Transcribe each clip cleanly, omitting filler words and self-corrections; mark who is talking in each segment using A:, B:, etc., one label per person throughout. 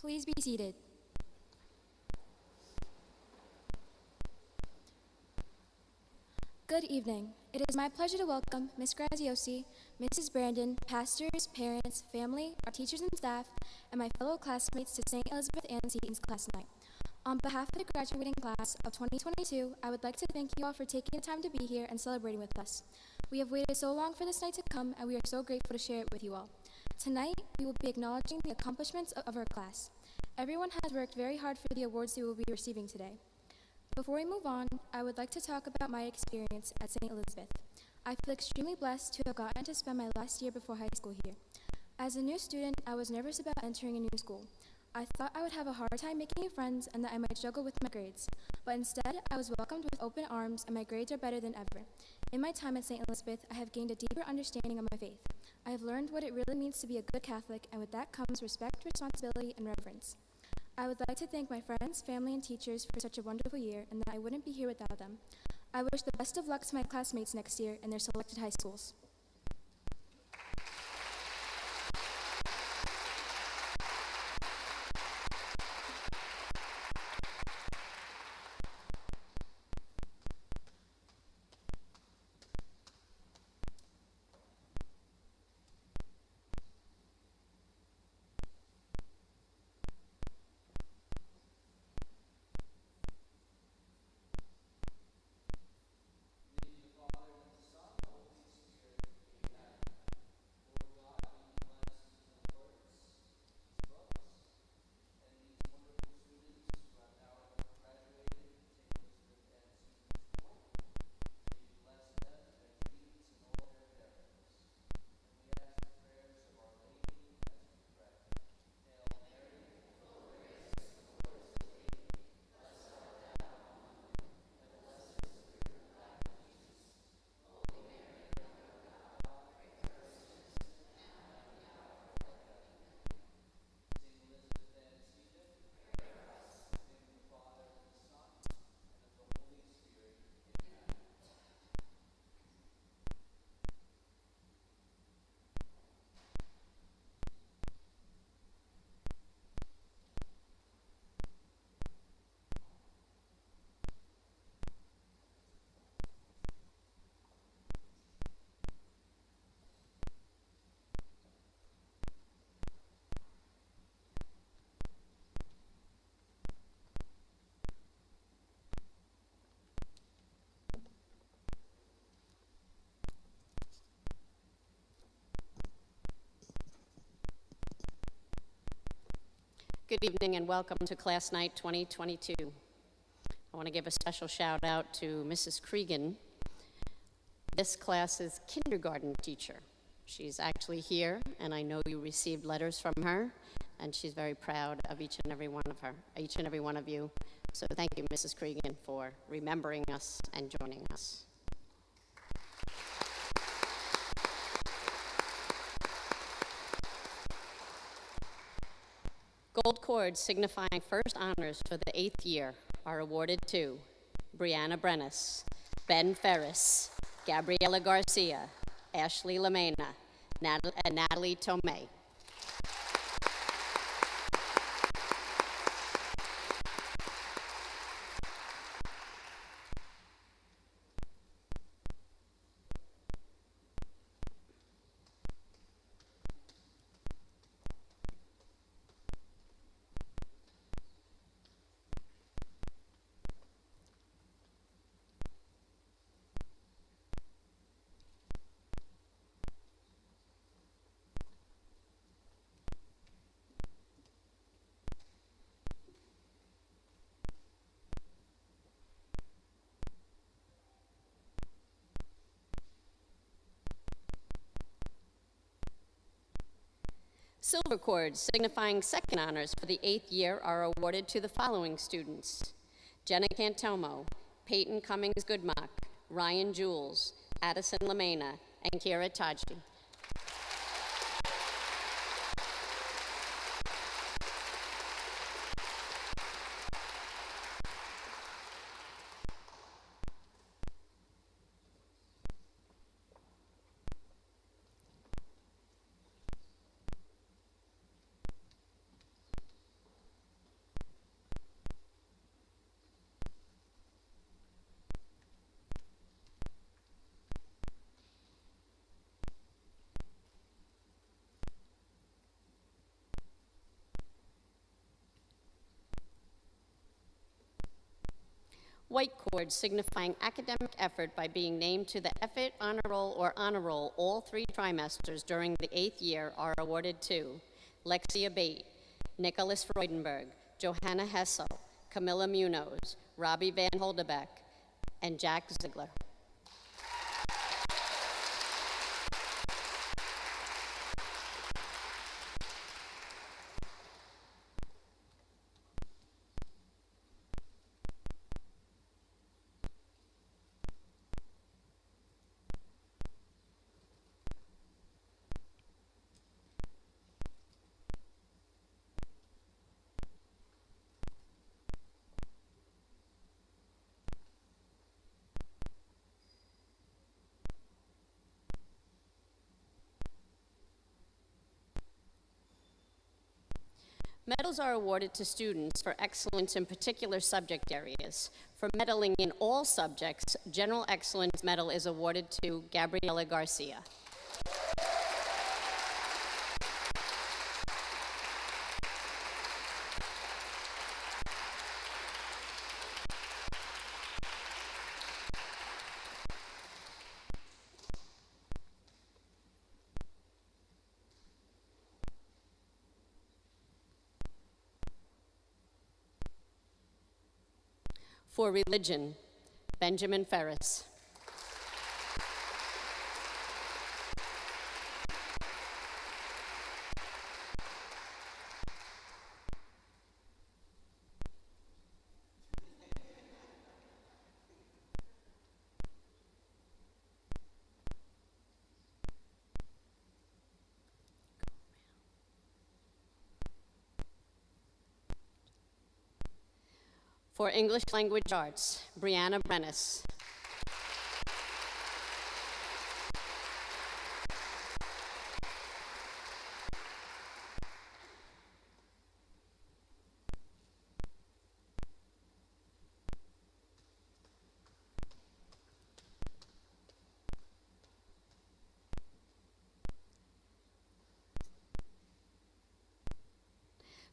A: Please be seated. Good evening. It is my pleasure to welcome Ms. Graziosi, Mrs. Brandon, pastors, parents, family, our teachers and staff, and my fellow classmates to St. Elizabeth Ann Seton's class tonight. On behalf of the graduating class of 2022, I would like to thank you all for taking the time to be here and celebrating with us. We have waited so long for this night to come, and we are so grateful to share it with you all. Tonight, we will be acknowledging the accomplishments of our class. Everyone has worked very hard for the awards they will be receiving today. Before we move on, I would like to talk about my experience at St. Elizabeth. I feel extremely blessed to have gotten to spend my last year before high school here. As a new student, I was nervous about entering a new school. I thought I would have a hard time making new friends and that I might struggle with my grades. But instead, I was welcomed with open arms and my grades are better than ever. In my time at St. Elizabeth, I have gained a deeper understanding of my faith. I have learned what it really means to be a good Catholic, and with that comes respect, responsibility, and reverence. I would like to thank my friends, family, and teachers for such a wonderful year, and that I wouldn't be here without them. I wish the best of luck to my classmates next year in their selected high schools.
B: Good evening and welcome to Class Night 2022. I want to give a special shout out to Mrs. Cregan, this class's kindergarten teacher. She's actually here, and I know you received letters from her, and she's very proud of each and every one of you. So thank you, Mrs. Cregan, for remembering us and joining us. Gold cords signifying first honors for the 8th year are awarded to Brianna Brennis, Ben Ferris, Gabriella Garcia, Ashley Lamena, and Natalie Tomei. Silver cords signifying second honors for the 8th year are awarded to the following students: Jenna Cantomo, Peyton Cummings Goodmock, Ryan Jules, Addison Lamena, and Kira Taji. White cords signifying academic effort by being named to the Effort, Honor Roll, or Honor Roll all 3 trimesters during the 8th year are awarded to Lexia Bate, Nicholas Freudenberg, Johanna Hessel, Camilla Munoz, Robbie Van Holdebeck, and Jack Ziegler. Medals are awarded to students for excellence in particular subject areas. For medaling in all subjects, General Excellence Medal is awarded to Gabriella Garcia. For religion, Benjamin Ferris. For English Language Arts, Brianna Brennis.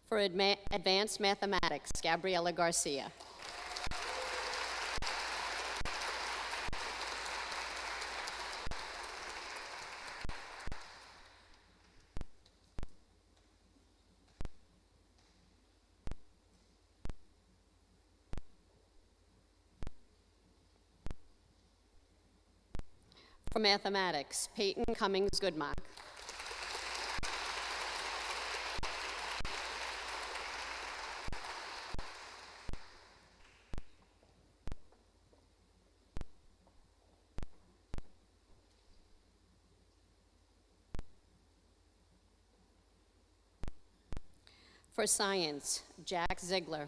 B: For Advanced Mathematics, Gabriella Garcia. For mathematics, Peyton Cummings Goodmark. For science, Jack Ziegler.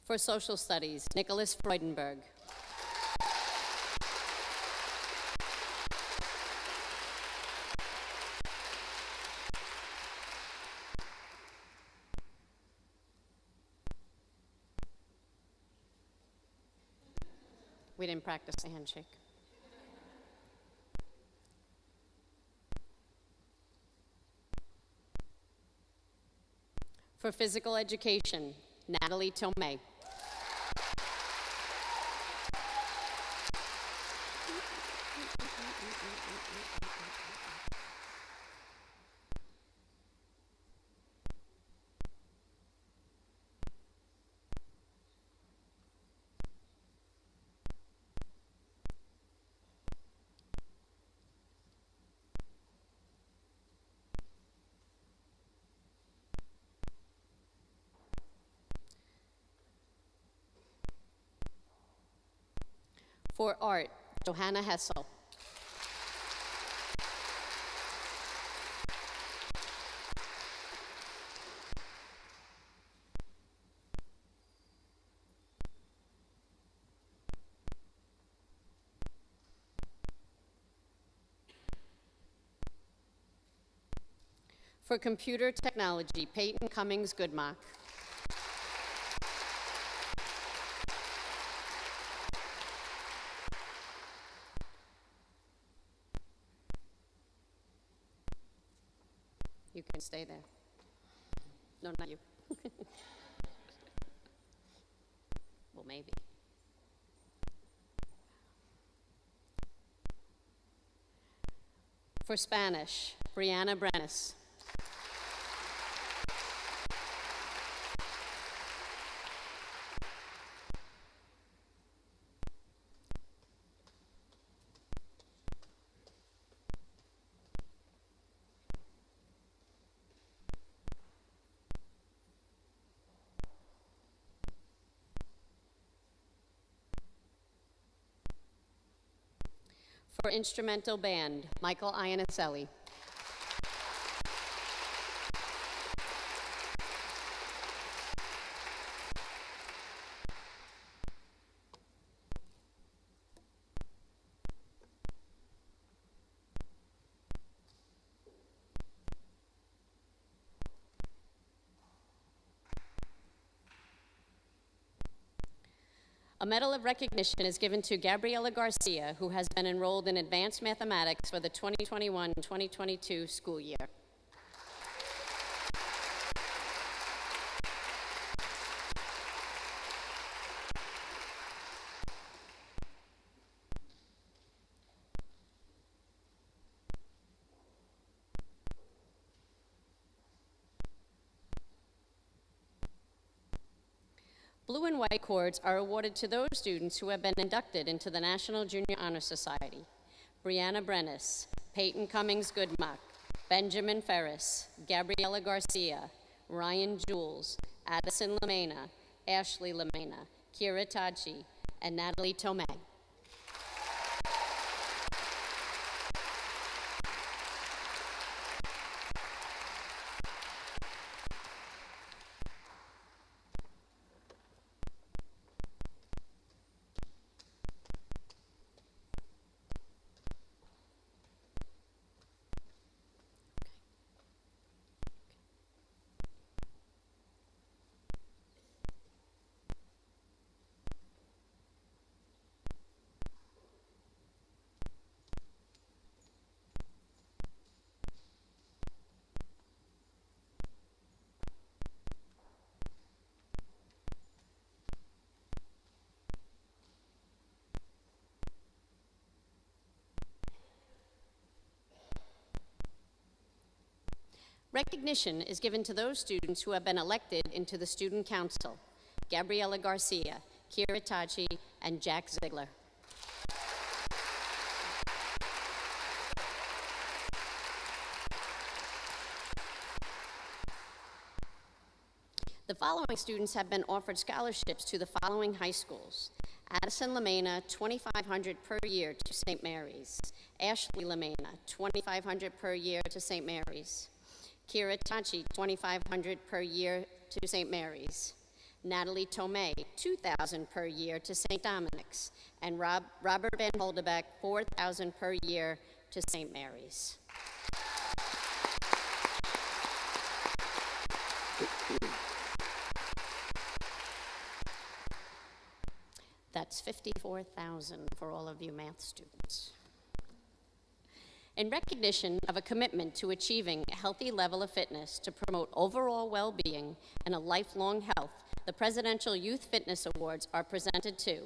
B: For social studies, Nicholas Freudenberg. We didn't practice the handshake. For physical education, Natalie Tomei. For art, Johanna Hessel. For computer technology, Peyton Cummings Goodmark. You can stay there. No, not you. Well, maybe. For Spanish, Brianna Brenes. For instrumental band, Michael Iannicelli. A medal of recognition is given to Gabriella Garcia, who has been enrolled in advanced mathematics for the 2021-2022 school year. Blue and white cords are awarded to those students who have been inducted into the National Junior Honor Society. Brianna Brenes, Peyton Cummings Goodmark, Benjamin Ferris, Gabriella Garcia, Ryan Jules, Addison Lamena, Ashley Lamena, Kira Tachi, and Natalie Tomei. Recognition is given to those students who have been elected into the Student Council: Gabriella Garcia, Kira Tachi, and Jack Ziegler. The following students have been offered scholarships to the following high schools: Addison Lamena, $2,500 per year to St. Mary's; Ashley Lamena, $2,500 per year to St. Mary's; Kira Tachi, $2,500 per year to St. Mary's; Natalie Tomei, $2,000 per year to St. Dominic's; and Robert Van Holdebeck, $4,000 per year to St. Mary's. That's $54,000 for all of you math students. In recognition of a commitment to achieving a healthy level of fitness to promote overall well-being and a lifelong health, the Presidential Youth Fitness Awards are presented to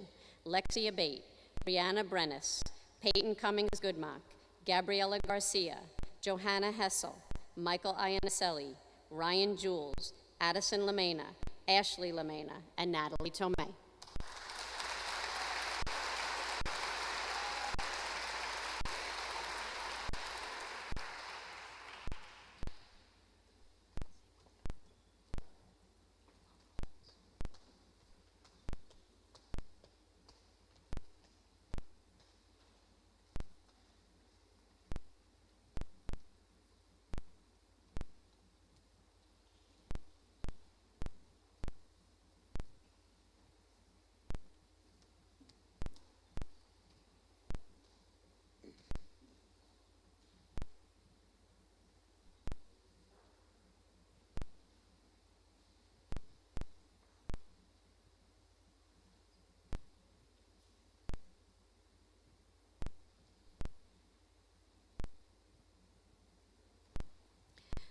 B: Lexia Bate, Brianna Brennis, Peyton Cummings Goodmock, Gabriella Garcia, Johanna Hessel, Michael Iannicelli, Ryan Jules, Addison Lamena, Ashley Lamena, and Natalie Tomei.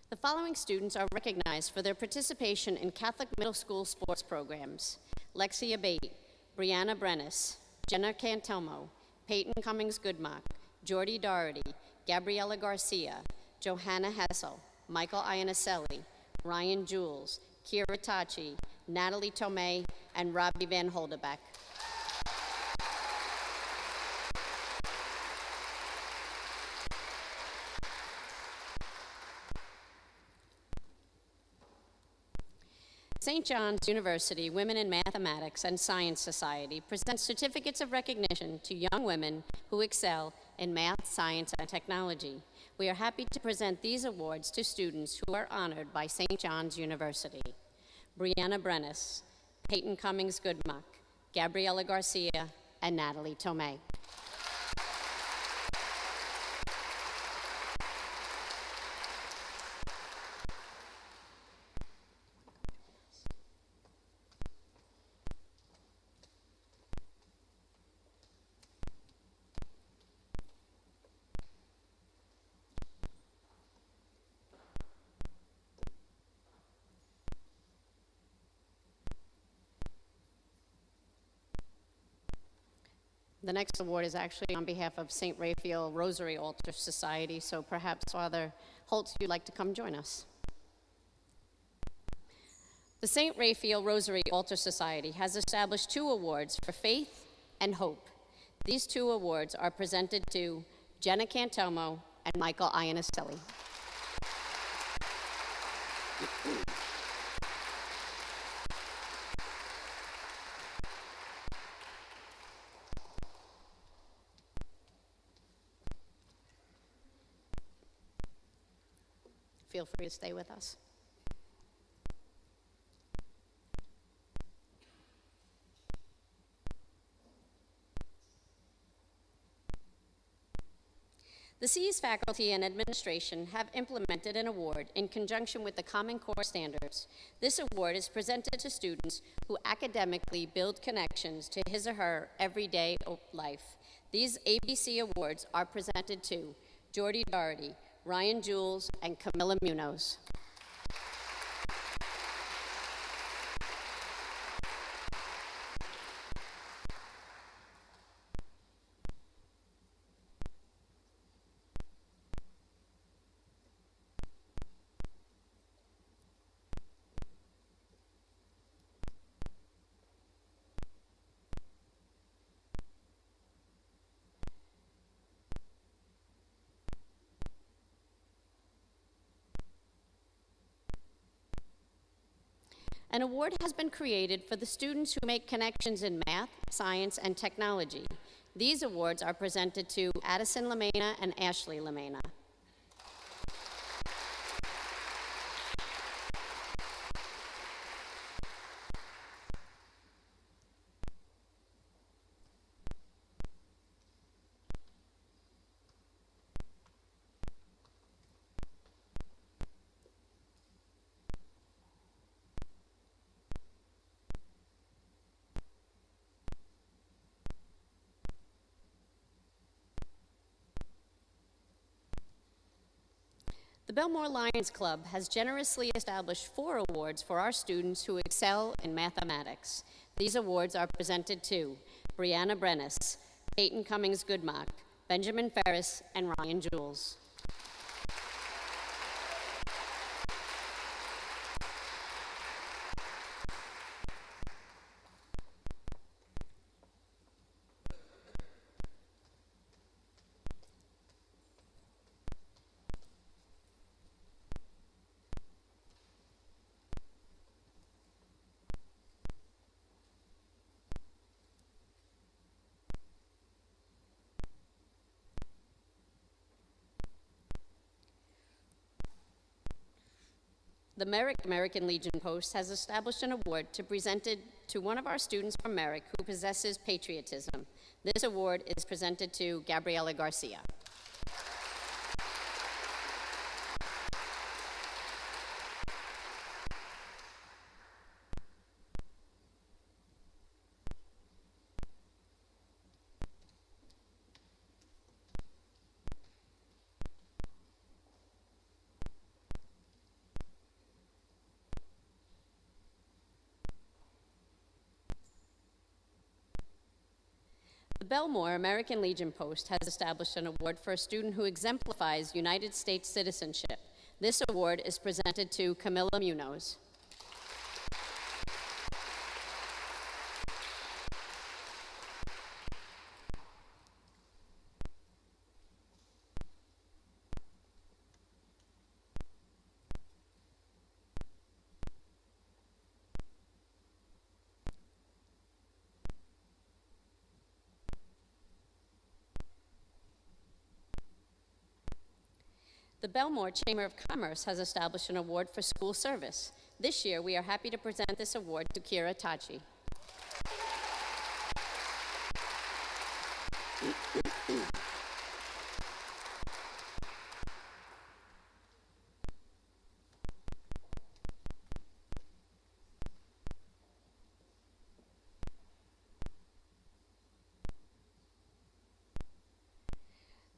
B: The following students are recognized for their participation in Catholic middle school sports programs: Lexia Bate, Brianna Brennis, Jenna Cantelmo, Peyton Cummings Goodmock, Jordy Doherty, Gabriella Garcia, Johanna Hessel, Michael Iannicelli, Ryan Jules, Kira Tachi, Natalie Tomei, and Robbie Van Holdebeck. St. John's University Women in Mathematics and Science Society presents certificates of recognition to young women who excel in math, science, and technology. We are happy to present these awards to students who are honored by St. John's University: Brianna Brennis, Peyton Cummings Goodmock, Gabriella Garcia, and Natalie Tomei. The next award is actually on behalf of St. Raphael Rosary Altar Society, so perhaps Father Holtz, you'd like to come join us. The St. Raphael Rosary Altar Society has established 2 awards for faith and hope. These 2 awards are presented to Jenna Cantelmo and Michael Iannicelli. Feel free to stay with us. The C's faculty and administration have implemented an award in conjunction with the Common Core standards. This award is presented to students who academically build connections to his or her everyday life. These ABC awards are presented to Jordy Doherty, Ryan Jules, and Camilla Munoz. An award has been created for the students who make connections in math, science, and technology. These awards are presented to Addison Lamena and Ashley Lamena. The Belmore Lions Club has generously established 4 awards for our students who excel in mathematics. These awards are presented to Brianna Brennis, Peyton Cummings Goodmock, Benjamin Ferris, and Ryan Jules. The Merrick American Legion Post has established an award to presented to one of our students from Merrick who possesses patriotism. This award is presented to Gabriella Garcia. The Belmore American Legion Post has established an award for a student who exemplifies United States citizenship. This award is presented to Camilla Munoz. The Belmore Chamber of Commerce has established an award for school service. This year, we are happy to present this award to Kira Tachi.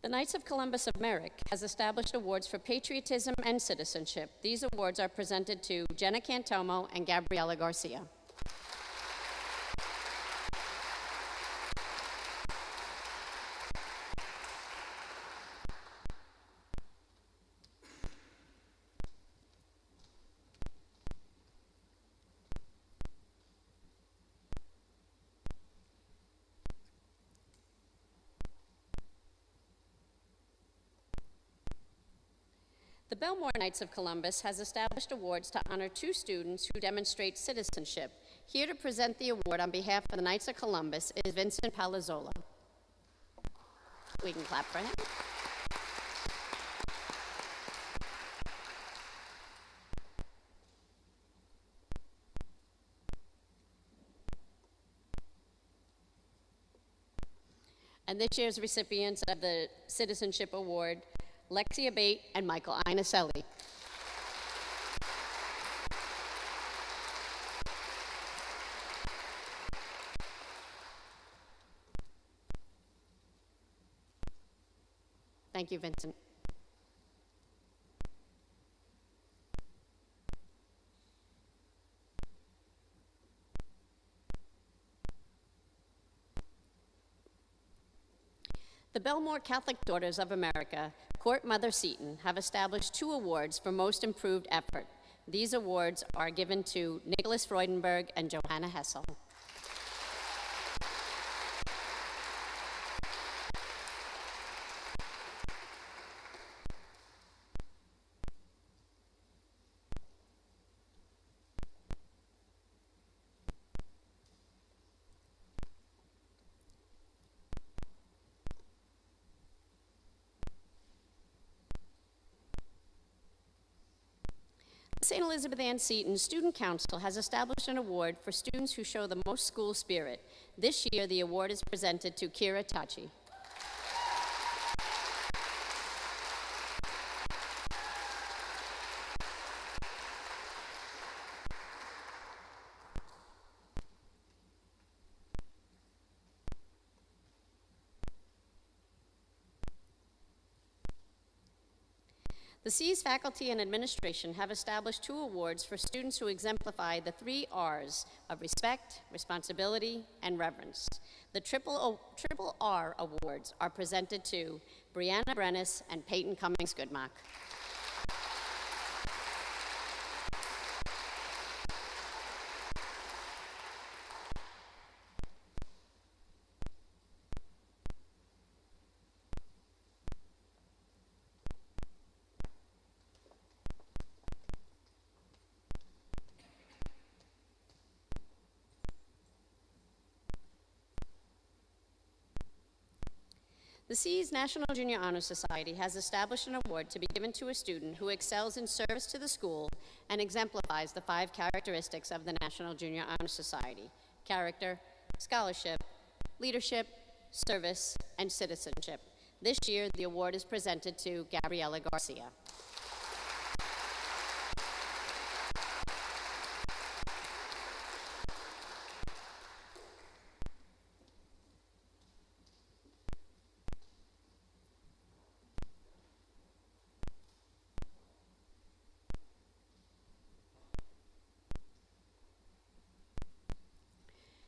B: The Knights of Columbus of Merrick has established awards for patriotism and citizenship. These awards are presented to Jenna Cantomo and Gabriella Garcia. The Belmore Knights of Columbus has established awards to honor 2 students who demonstrate citizenship. Here to present the award on behalf of the Knights of Columbus is Vincent Palazzola. We can clap for him. And this year's recipients of the Citizenship Award, Lexia Bate and Michael Inaselli. Thank you, Vincent. The Belmore Catholic Daughters of America, Court Mother Seton, have established 2 awards for most improved effort. These awards are given to Nicholas Freudenberg and Johanna Hessel. St. Elizabeth Ann Seton Student Council has established an award for students who show the most school spirit. This year, the award is presented to Kira Tachi. The C's faculty and administration have established 2 awards for students who exemplify the 3 R's of respect, responsibility, and reverence. The triple R awards are presented to Brianna Brennis and Peyton Cummings-Goodmock. The C's National Junior Honor Society has established an award to be given to a student who excels in service to the school and exemplifies the 5 characteristics of the National Junior Honor Society: character, scholarship, leadership, service, and citizenship. This year, the award is presented to Gabriella Garcia.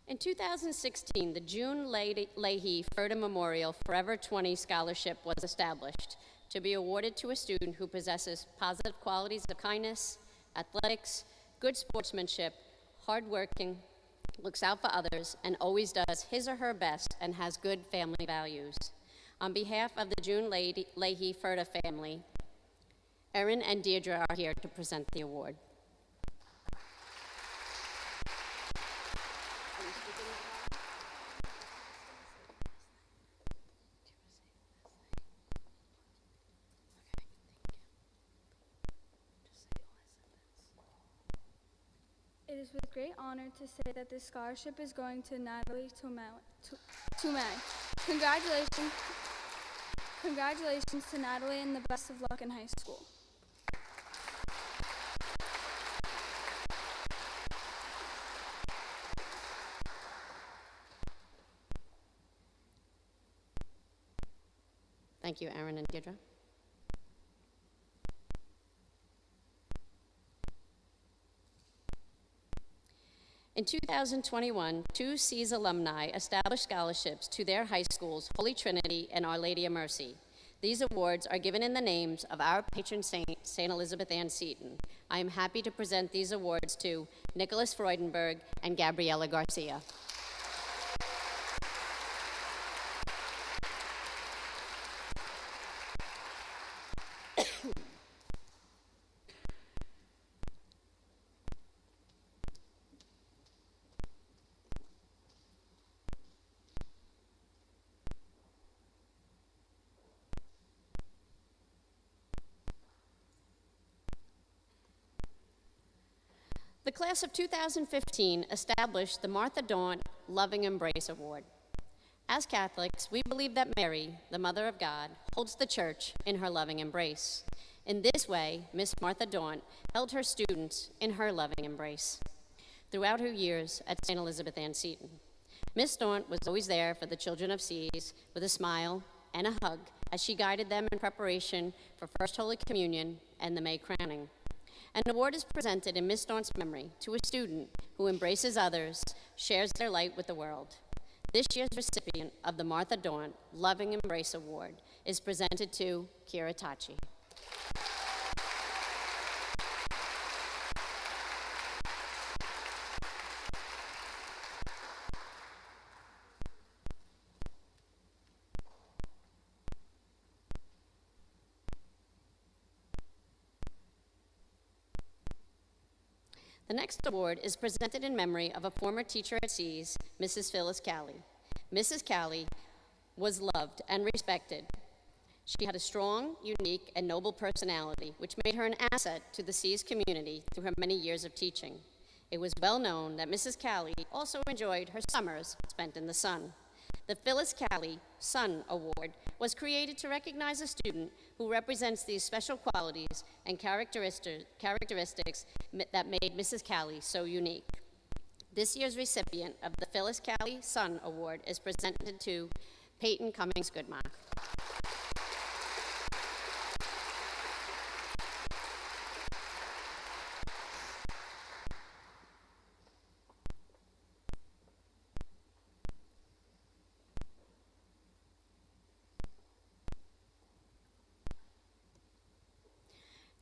B: In 2016, the June Leahy Furta Memorial Forever 20 Scholarship was established to be awarded to a student who possesses positive qualities of kindness, athletics, good sportsmanship, hardworking, looks out for others, and always does his or her best and has good family values. On behalf of the June Leahy Furta family, Erin and Deirdre are here to present the award.
C: It is with great honor to say that this scholarship is going to Natalie Tomei. Congratulations to Natalie and the best of luck in high school.
B: Thank you, Erin and Deirdre. In 2021, 2 C's alumni established scholarships to their high schools, Holy Trinity and Our Lady of Mercy. These awards are given in the names of our patron saint, St. Elizabeth Ann Seton. I am happy to present these awards to Nicholas Freudenberg and Gabriella Garcia. The class of 2015 established the Martha Daunt Loving Embrace Award. As Catholics, we believe that Mary, the Mother of God, holds the church in her loving embrace. In this way, Miss Martha Daunt held her students in her loving embrace throughout her years at St. Elizabeth Ann Seton. Miss Daunt was always there for the children of C's with a smile and a hug as she guided them in preparation for First Holy Communion and the May crowning. An award is presented in Miss Daunt's memory to a student who embraces others, shares their light with the world. This year's recipient of the Martha Daunt Loving Embrace Award is presented to Kira Tachi. The next award is presented in memory of a former teacher at C's, Mrs. Phyllis Cali. Mrs. Cali was loved and respected She had a strong, unique, and noble personality, which made her an asset to the C's community through her many years of teaching. It was well known that Mrs. Cali also enjoyed her summers spent in the sun. The Phyllis Cali Sun Award was created to recognize a student who represents these special qualities and characteristics that made Mrs. Cali so unique. This year's recipient of the Phyllis Cali Sun Award is presented to Peyton Cummings-Goodmark.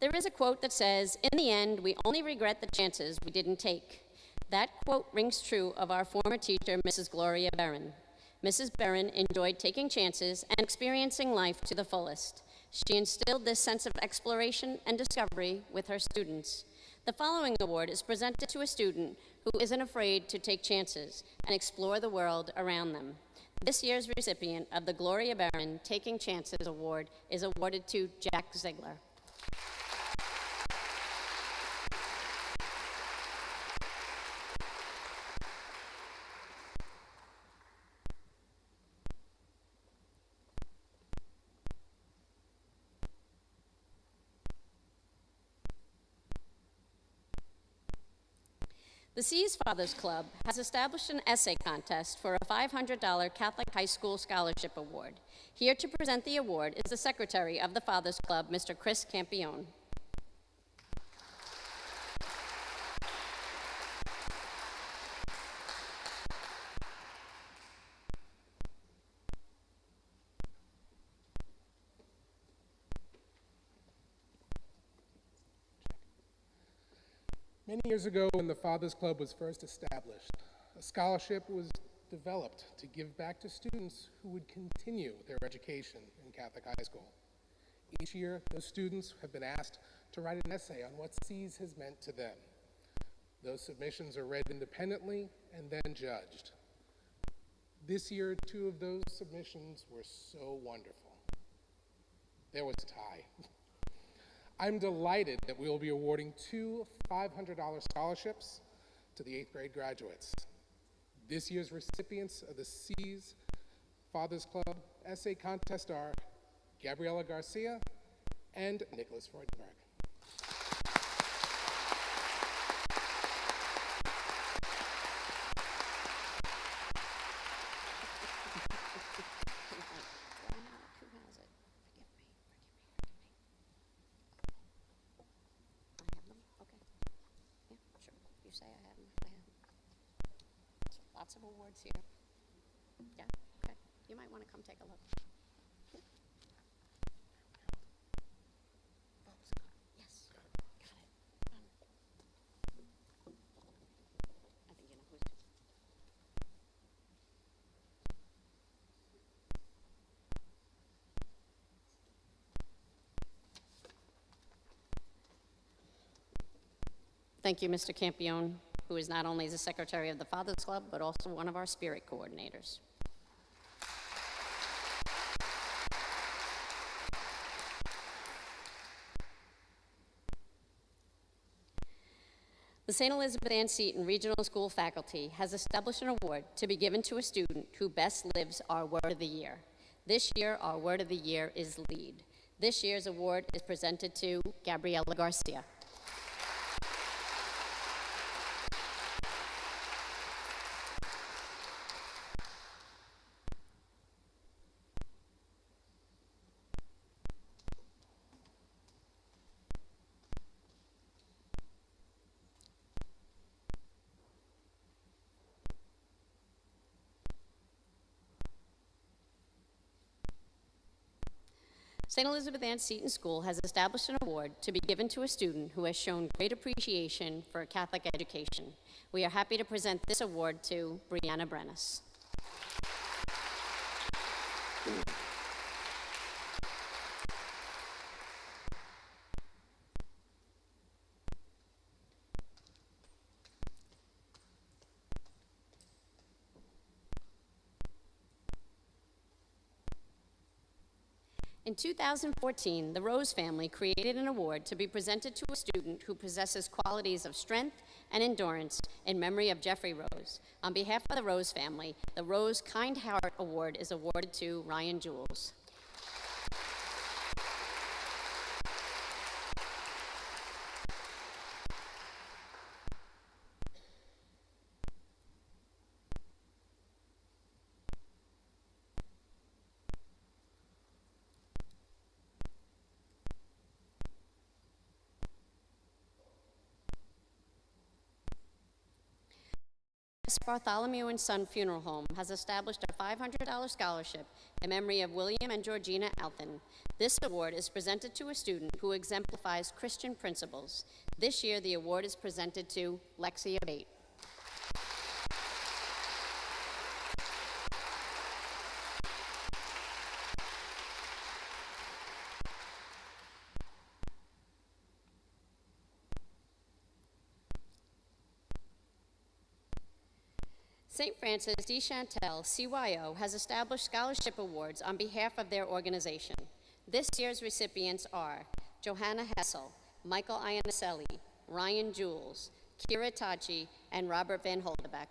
B: There is a quote that says, "In the end, we only regret the chances we didn't take." That quote rings true of our former teacher, Mrs. Gloria Barron. Mrs. Barron enjoyed taking chances and experiencing life to the fullest. She instilled this sense of exploration and discovery with her students. The following award is presented to a student who isn't afraid to take chances and explore the world around them. This year's recipient of the Gloria Barron Taking Chances Award is awarded to Jack Ziegler. The C's Fathers Club has established an essay contest for a $500 Catholic High School Scholarship Award. Here to present the award is the Secretary of the Fathers Club, Mr. Chris Campione.
D: Many years ago, when the Fathers Club was first established, a scholarship was developed to give back to students who would continue their education in Catholic high school. Each year, those students have been asked to write an essay on what C's has meant to them. Those submissions are read independently and then judged. This year, 2 of those submissions were so wonderful. There was a tie. I'm delighted that we will be awarding 2 $500 scholarships to the 8th grade graduates. This year's recipients of the C's Fathers Club Essay Contest are Gabriella Garcia and Nicholas Freudenberg.
B: Lots of awards here. Yeah, okay. You might want to come take a look. Yes, got it. I think you know who's. Thank you, Mr. Campione, who is not only the secretary of the Fathers Club, but also one of our spirit coordinators. The St. Elizabeth Ann Seton Regional School faculty has established an award to be given to a student who best lives our word of the year. This year, our word of the year is lead. This year's award is presented to Gabriella Garcia. St. Elizabeth Ann Seton School has established an award to be given to a student who has shown great appreciation for Catholic education. We are happy to present this award to Brianna Brennis. In 2014, the Rose family created an award to be presented to a student who possesses qualities of strength and endurance in memory of Jeffrey Rose. On behalf of the Rose family, the Rose Kind Heart Award is awarded to Ryan Jules. Bartholomew and Son Funeral Home has established a $500 scholarship in memory of William and Georgina Alton. This award is presented to a student who exemplifies Christian principles. This year, the award is presented to Lexia Bate. St. Francis de Chantal, CYO, has established scholarship awards on behalf of their organization. This year's recipients are Johanna Hessel, Michael Iannicelli, Ryan Jules, Kira Tachi, and Robert Van Holdebeck.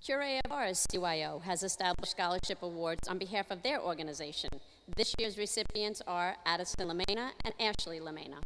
B: Curé of Ars CYO has established scholarship awards on behalf of their organization. This year's recipients are Addison Lamena and Ashley Lamena.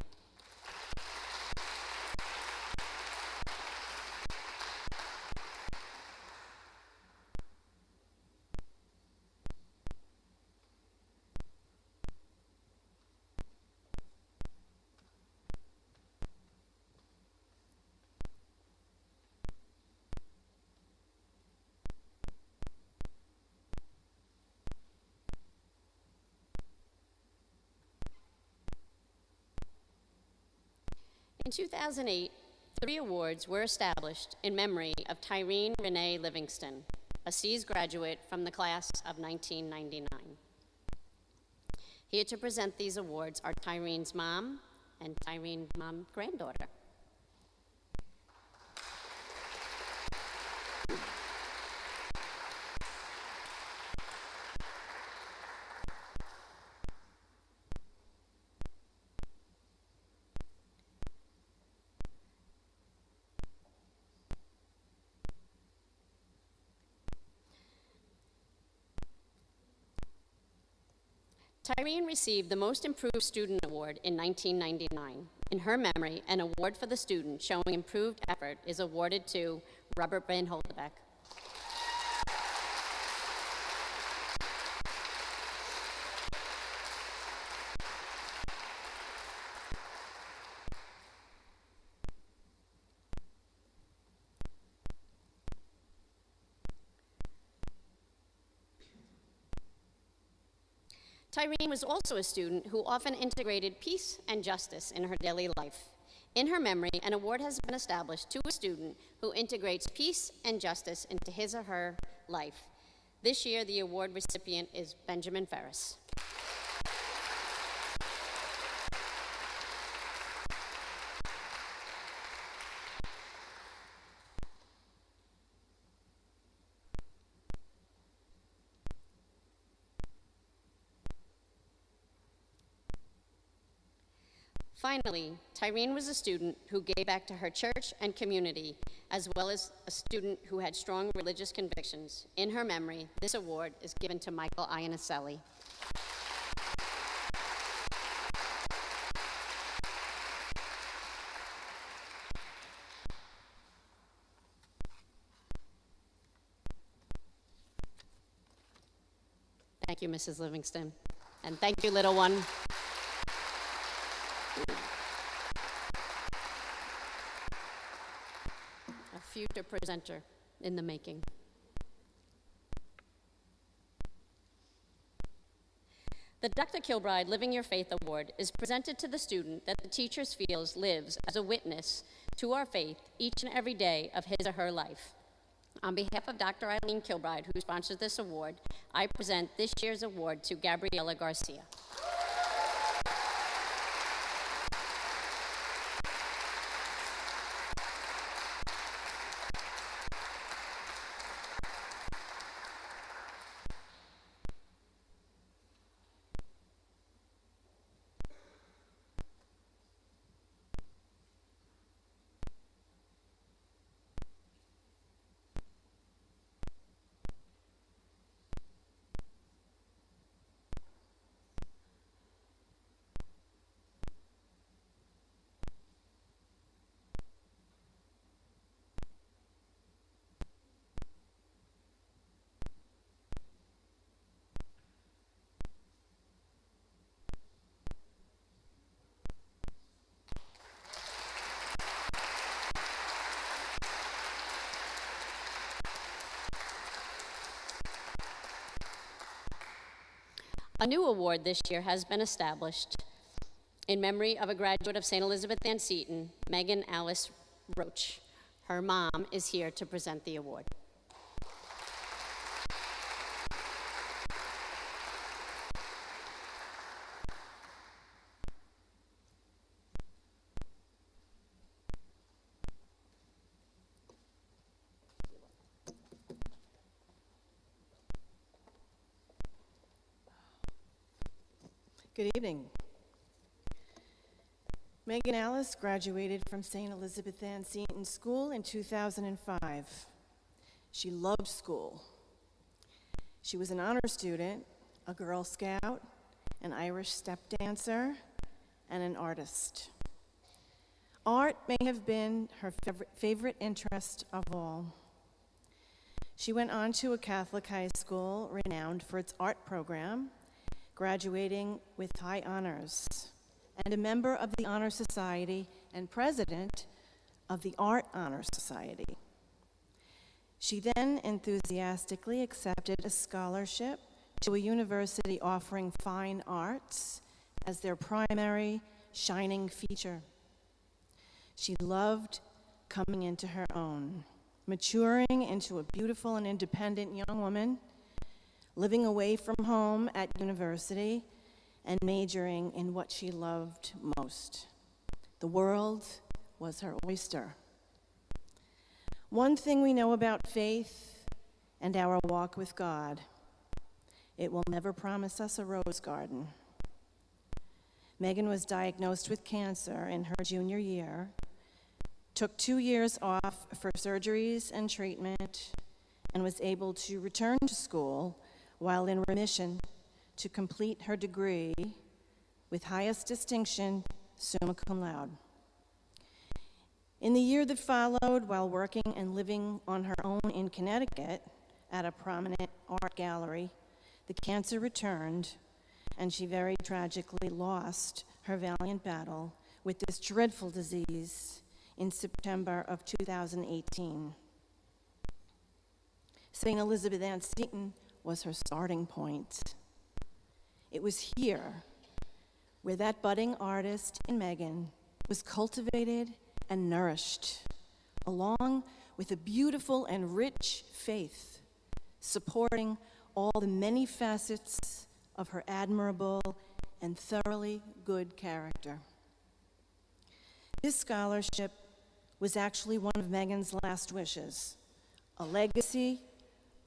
B: In 2008, 3 awards were established in memory of Tyreen Renee Livingston, a C's graduate from the class of 1999. Here to present these awards are Tyreen's mom and Tyreen's mom's granddaughter. Tyreen received the Most Improved Student Award in 1999. In her memory, an award for the student showing improved effort is awarded to Robert Van Holdebeck. Tyreen was also a student who often integrated peace and justice in her daily life. In her memory, an award has been established to a student who integrates peace and justice into his or her life. This year, the award recipient is Benjamin Ferris. Finally, Tyreen was a student who gave back to her church and community, as well as a student who had strong religious convictions. In her memory, this award is given to Michael Iannicelli. Thank you, Mrs. Livingston. And thank you, little one. future presenter in the making. The Dr. Kilbride Living Your Faith Award is presented to the student that the teacher feels lives as a witness to our faith each and every day of his or her life. On behalf of Dr. Eileen Kilbride, who sponsors this award, I present this year's award to Gabriella Garcia. A new award this year has been established in memory of a graduate of St. Elizabeth and Seton, Megan Alice Roach. Her mom is here to present the award.
E: Good evening. Megan Alice graduated from St. Elizabeth Ann Seton School in 2005. She loved school. She was an honor student, a Girl Scout, an Irish step dancer, and an artist. Art may have been her favorite interest of all. She went on to a Catholic high school renowned for its art program, graduating with high honors, and a member of the Honor Society and president of the Art Honor Society. She then enthusiastically accepted a scholarship to a university offering fine arts as their primary shining feature. She loved coming into her own, maturing into a beautiful and independent young woman, living away from home at university, and majoring in what she loved most. The world was her oyster. One thing we know about faith and our walk with God: it will never promise us a rose garden. Megan was diagnosed with cancer in her junior year, took 2 years off for surgeries and treatment, and was able to return to school while in remission to complete her degree with highest distinction, summa cum laude. In the year that followed, while working and living on her own in Connecticut at a prominent art gallery, the cancer returned, and she very tragically lost her valiant battle with this dreadful disease in September of 2018. St. Elizabeth Ann Seton was her starting point. It was here where that budding artist in Megan was cultivated and nourished, along with a beautiful and rich faith, supporting all the many facets of her admirable and thoroughly good character. This scholarship was actually one of Megan's last wishes, a legacy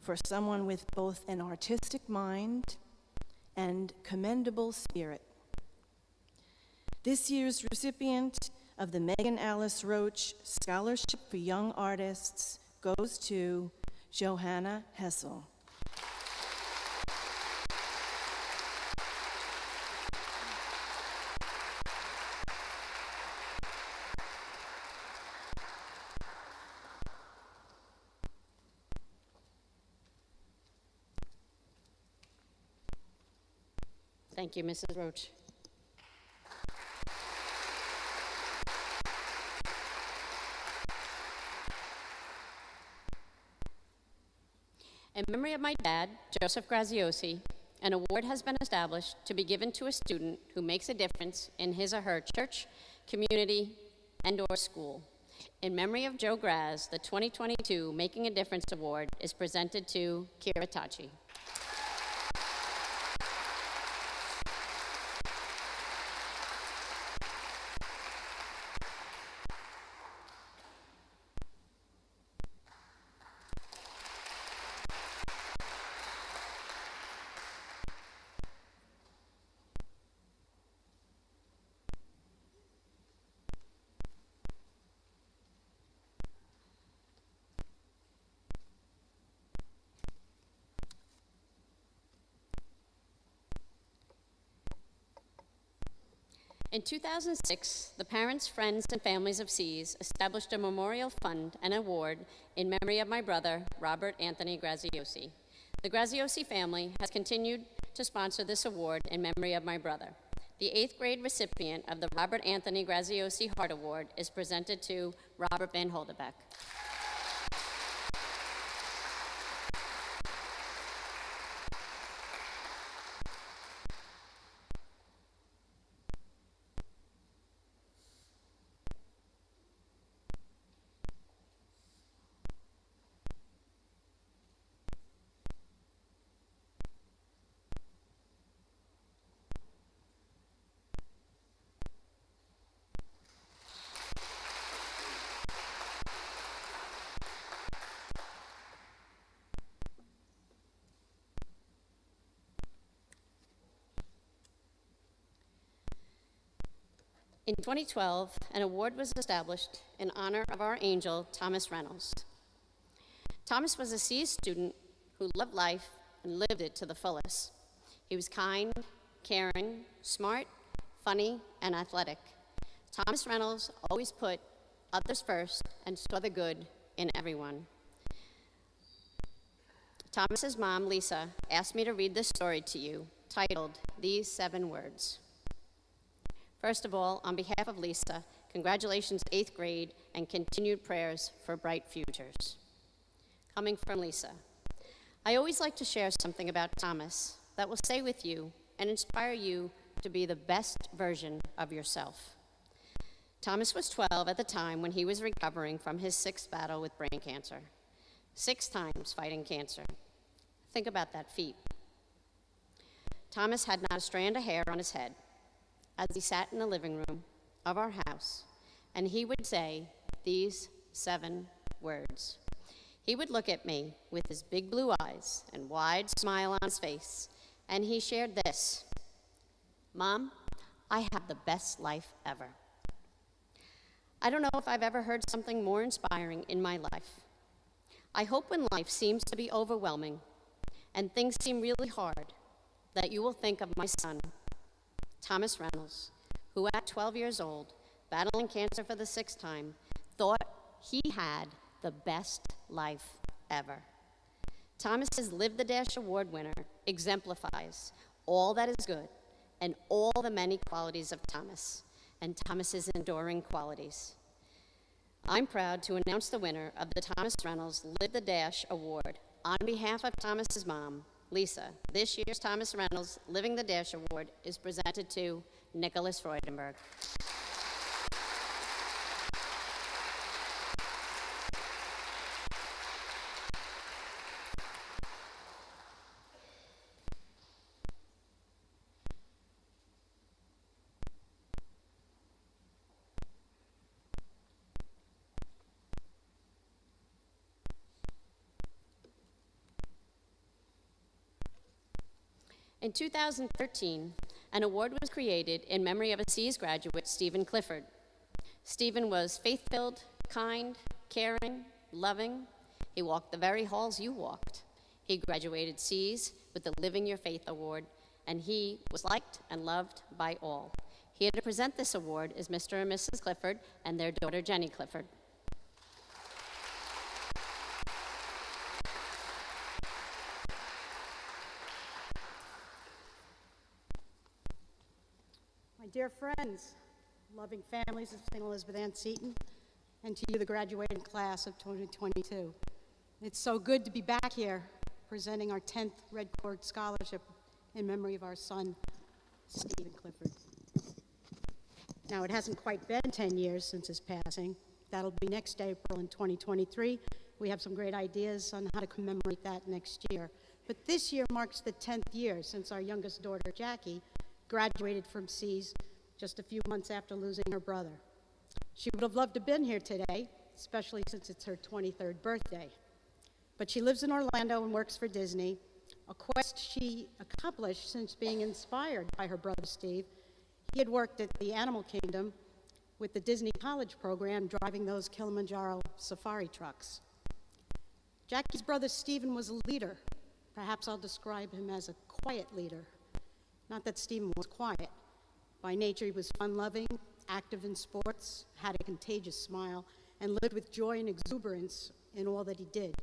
E: for someone with both an artistic mind and commendable spirit. This year's recipient of the Megan Alice Roach Scholarship for Young Artists goes to Johanna Hessel.
B: Thank you, Mrs. Roach. In memory of my dad, Joseph Graziosi, an award has been established to be given to a student who makes a difference in his or her church, community, and/or school. In memory of Joe Graz, the 2022 Making a Difference Award is presented to Kira Tachi. In 2006, the parents, friends, and families of Seas established a memorial fund and award in memory of my brother, Robert Anthony Graziosi. The Graziosi family has continued to sponsor this award in memory of my brother. The 8th grade recipient of the Robert Anthony Graziosi Heart Award is presented to Robert Van Holderbeck. In 2012, an award was established in honor of our angel, Thomas Reynolds. Thomas was a Seas student who loved life and lived it to the fullest. He was kind, caring, smart, funny, and athletic. Thomas Reynolds always put others first and saw the good in everyone. Thomas's mom, Lisa, asked me to read this story to you, titled, These 7 Words. First of all, on behalf of Lisa, congratulations 8th grade and continued prayers for bright futures. Coming from Lisa, I always like to share something about Thomas that will stay with you and inspire you to be the best version of yourself. Thomas was 12 at the time when he was recovering from his 6th battle with brain cancer. 6 times fighting cancer. Think about that feat. Thomas had not a strand of hair on his head as he sat in the living room of our house, and he would say these 7 words. He would look at me with his big blue eyes and wide smile on his face, and he shared this: Mom, I have the best life ever. I don't know if I've ever heard something more inspiring in my life. I hope when life seems to be overwhelming and things seem really hard, that you will think of my son, Thomas Reynolds, who at 12 years old, battling cancer for the 6th time, thought he had the best life ever. Thomas's Live the Dash Award winner exemplifies all that is good and all the many qualities of Thomas and Thomas's enduring qualities. I'm proud to announce the winner of the Thomas Reynolds Live the Dash Award on behalf of Thomas's mom, Lisa. This year's Thomas Reynolds Living the Dash Award is presented to Nicholas Freudenberg. In 2013, an award was created in memory of a Seas graduate, Stephen Clifford. Stephen was faith-filled, kind, caring, loving. He walked the very halls you walked. He graduated Seas with the Living Your Faith Award, and he was liked and loved by all. Here to present this award is Mr. and Mrs. Clifford and their daughter, Jenny Clifford.
F: My dear friends, loving families of St. Elizabeth and Seton, and to you, the graduating class of 2022. It's so good to be back here presenting our 10th Red Cord Scholarship in memory of our son, Stephen Clifford. Now, it hasn't quite been 10 years since his passing. That'll be next April in 2023. We have some great ideas on how to commemorate that next year. But this year marks the 10th year since our youngest daughter, Jackie, graduated from C's just a few months after losing her brother. She would have loved to have been here today, especially since it's her 23rd birthday. But she lives in Orlando and works for Disney, a quest she accomplished since being inspired by her brother Steve. He had worked at the Animal Kingdom with the Disney College program, driving those Kilimanjaro safari trucks. Jackie's brother Stephen was a leader. Perhaps I'll describe him as a quiet leader. Not that Stephen was quiet. By nature, he was fun-loving, active in sports, had a contagious smile, and lived with joy and exuberance in all that he did.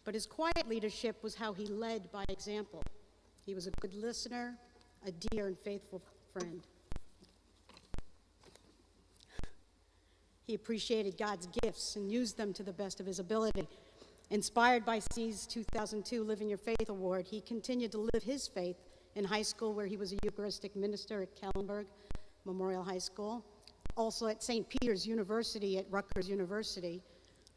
F: But his quiet leadership was how he led by example. He was a good listener, a dear and faithful friend. He appreciated God's gifts and used them to the best of his ability. Inspired by C's 2002 Live in Your Faith Award, he continued to live his faith in high school, where he was a Eucharistic minister at Kellenberg Memorial High School, also at St. Peter's University at Rutgers University,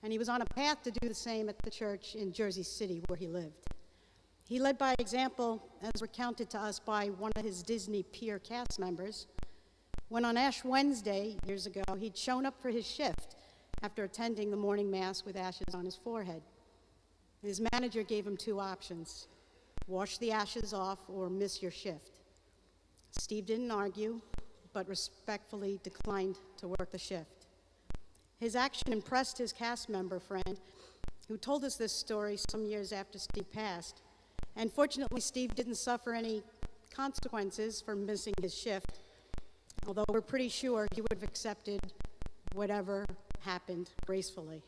F: and he was on a path to do the same at the church in Jersey City, where he lived. He led by example, as recounted to us by one of his Disney peer cast members, when on Ash Wednesday, years ago, he'd shown up for his shift after attending the morning mass with ashes on his forehead. His manager gave him two options: wash the ashes off or miss your shift. Steve didn't argue, but respectfully declined to work the shift. His action impressed his cast member friend, who told us this story some years after Steve passed. And fortunately, Steve didn't suffer any consequences for missing his shift, although we're pretty sure he would have accepted whatever happened gracefully.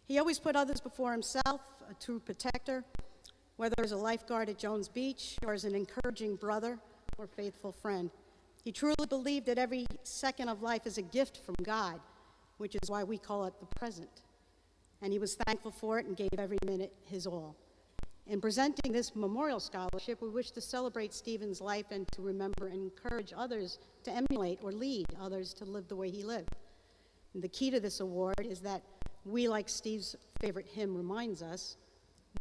F: He always put others before himself, a true protector, whether as a lifeguard at Jones Beach or as an encouraging brother or faithful friend. He truly believed that every second of life is a gift from God, which is why we call it the present. And he was thankful for it and gave every minute his all. In presenting this memorial scholarship, we wish to celebrate Stephen's life and to remember and encourage others to emulate or lead others to live the way he lived. And the key to this award is that we, like Steve's favorite hymn reminds us,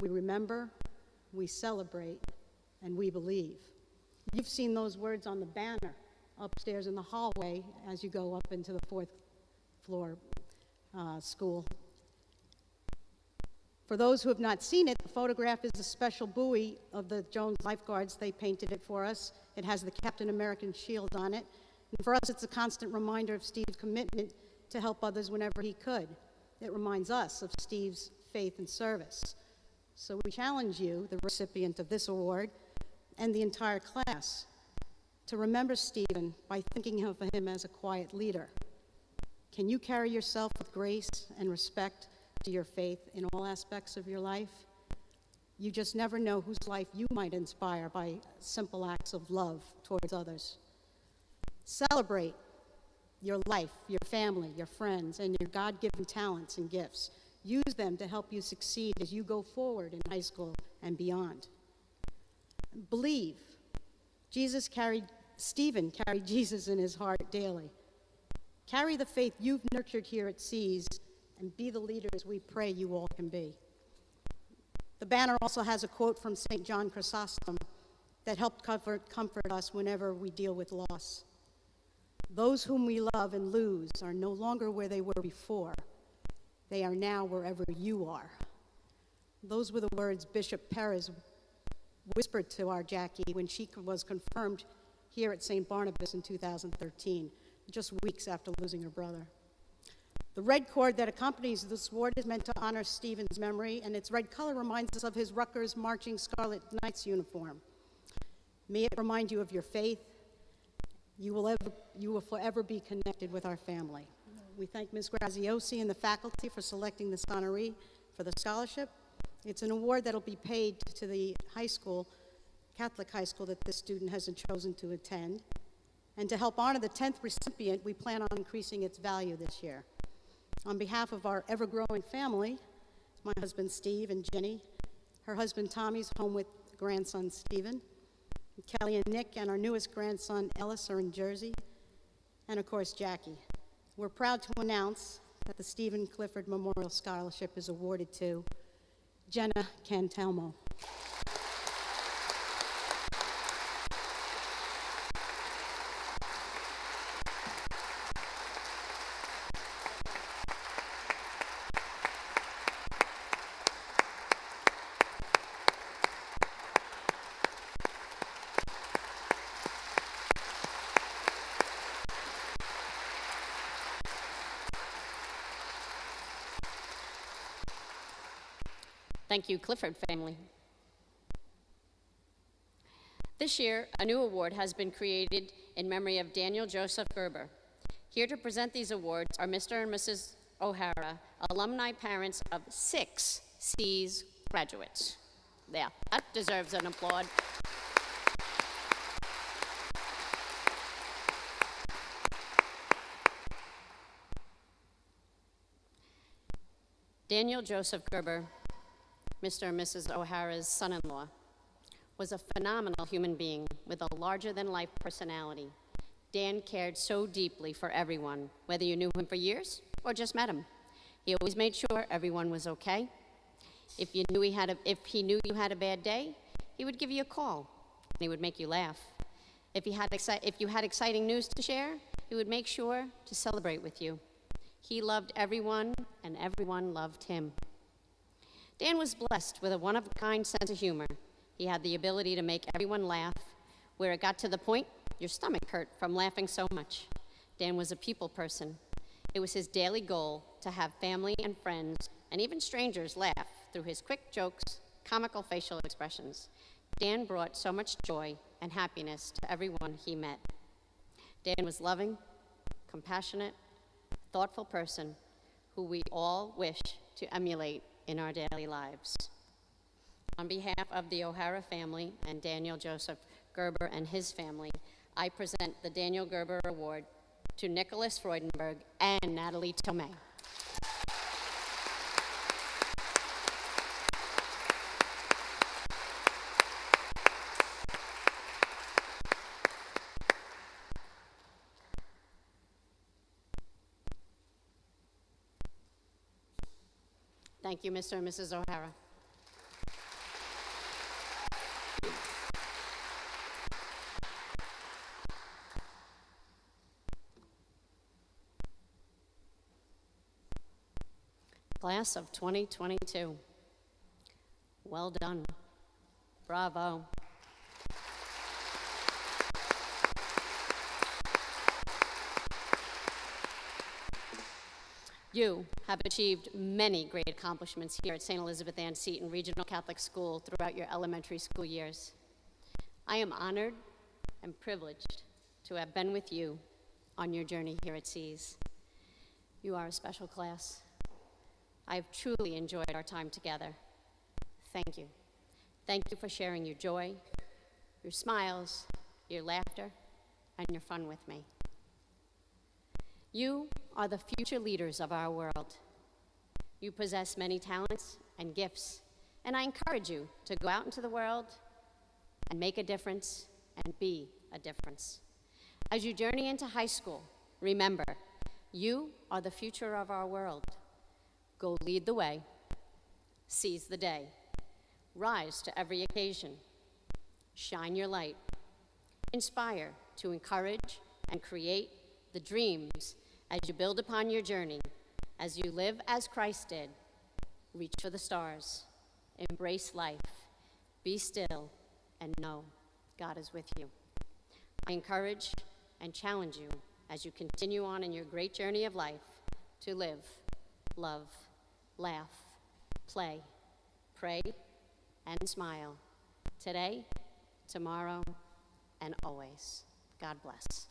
F: we remember, we celebrate, and we believe. You've seen those words on the banner upstairs in the hallway as you go up into the fourth floor school. For those who have not seen it, the photograph is a special buoy of the Jones lifeguards. They painted it for us. It has the Captain American shield on it. And for us, it's a constant reminder of Steve's commitment to help others whenever he could. It reminds us of Steve's faith and service. So we challenge you, the recipient of this award, and the entire class, to remember Stephen by thinking of him as a quiet leader. Can you carry yourself with grace and respect to your faith in all aspects of your life? You just never know whose life you might inspire by simple acts of love towards others. Celebrate your life, your family, your friends, and your God-given talents and gifts. Use them to help you succeed as you go forward in high school and beyond. Believe. Stephen carried Jesus in his heart daily. Carry the faith you've nurtured here at C's and be the leaders we pray you all can be. The banner also has a quote from St. John Chrysostom that helped comfort us whenever we deal with loss. Those whom we love and lose are no longer where they were before. They are now wherever you are. Those were the words Bishop Perez whispered to our Jackie when she was confirmed here at St. Barnabas in 2013, just weeks after losing her brother. The red cord that accompanies this award is meant to honor Stephen's memory, and its red color reminds us of his Rutgers Marching Scarlet Knights uniform. May it remind you of your faith. You will forever be connected with our family. We thank Ms. Graziosi and the faculty for selecting this honoree for the scholarship. It's an award that will be paid to the high school, Catholic high school, that this student has chosen to attend. And to help honor the 10th recipient, we plan on increasing its value this year. On behalf of our ever-growing family, my husband Steve and Jenny, Her husband Tommy's home with grandson Stephen. Kelly and Nick and our newest grandson Ellis are in Jersey. And of course, Jackie. We're proud to announce that the Stephen Clifford Memorial Scholarship is awarded to Jenna Cantelmo.
B: Thank you, Clifford family. This year, a new award has been created in memory of Daniel Joseph Gerber. Here to present these awards are Mr. and Mrs. O'Hara, alumni parents of 6 C's graduates. Yeah, that deserves an applaud. Daniel Joseph Gerber, Mr. and Mrs. O'Hara's son-in-law, was a phenomenal human being with a larger-than-life personality. Dan cared so deeply for everyone, whether you knew him for years or just met him. He always made sure everyone was okay. If he knew you had a bad day, he would give you a call, and he would make you laugh. If you had exciting news to share, he would make sure to celebrate with you. He loved everyone, and everyone loved him. Dan was blessed with a one-of-a-kind sense of humor. He had the ability to make everyone laugh, where it got to the point your stomach hurt from laughing so much. Dan was a people person. It was his daily goal to have family and friends, and even strangers, laugh through his quick jokes, comical facial expressions. Dan brought so much joy and happiness to everyone he met. Dan was loving, compassionate, thoughtful person who we all wish to emulate in our daily lives. On behalf of the O'Hara family and Daniel Joseph Gerber and his family, I present the Daniel Gerber Award to Nicholas Freudenberg and Natalie Tomei. Thank you, Mr. and Mrs. O'Hara. Class of 2022. Well done. Bravo. You have achieved many great accomplishments here at St. Elizabeth Ann Seton Regional Catholic School throughout your elementary school years. I am honored and privileged to have been with you on your journey here at C's. You are a special class. I have truly enjoyed our time together. Thank you. Thank you for sharing your joy, your smiles, your laughter, and your fun with me. You are the future leaders of our world. You possess many talents and gifts, and I encourage you to go out into the world and make a difference and be a difference. As you journey into high school, remember, you are the future of our world. Go lead the way, seize the day, rise to every occasion, shine your light, inspire to encourage and create the dreams as you build upon your journey, as you live as Christ did. Reach for the stars, embrace life, be still, and know God is with you. I encourage and challenge you as you continue on in your great journey of life to live, love, laugh, play, pray, and smile today, tomorrow, and always. God bless.